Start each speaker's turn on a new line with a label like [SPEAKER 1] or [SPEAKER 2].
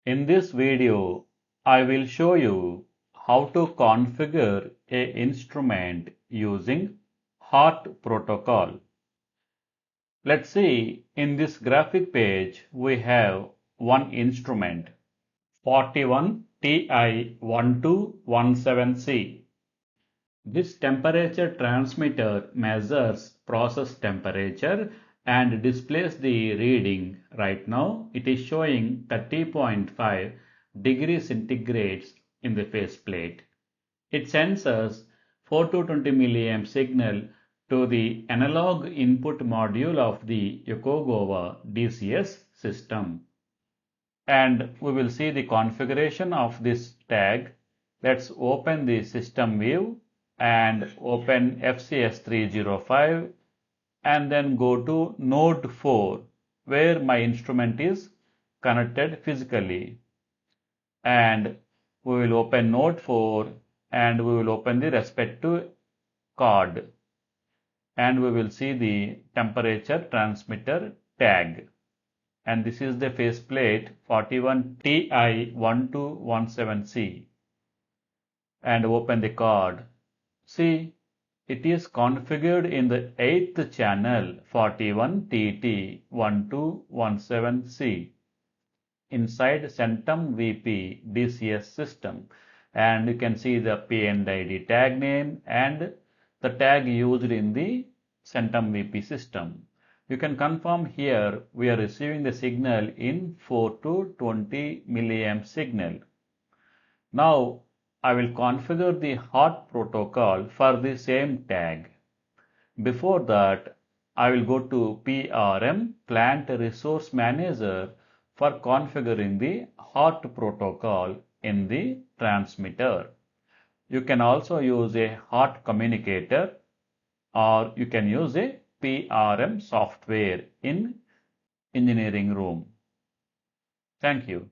[SPEAKER 1] In this video, I will show you how to configure an instrument using HOT protocol. Let's see, in this graphic page, we have one instrument, 41TI1217C. This temperature transmitter measures process temperature and displays the reading. Right now it is showing 30.5 degrees centigrade in the faceplate. It sends us 4220 milliamp signal to the analog input module of the Yokogawa DCS system. And we will see the configuration of this tag. Let's open the system view and open FCS 305 and then go to node 4 where my instrument is connected physically, and we will open node 4 and we will open the respective card and we will see the temperature transmitter tag, and this is the faceplate 41TI1217C, and open the card. See, it is configured in the 8th channel 41TT1217C inside Centum VP DCS system, and you can see the PNID tag name and the tag used in the Centum VP system. You can confirm here we are receiving the signal in 4 to 20 milliamp signal. Now I will configure the HOT protocol for the same tag. Before that, I will go to PRM Plant Resource Manager for configuring the HOT protocol in the transmitter. You can also use a HOT communicator, or you can use a PRM software in engineering room. Thank you.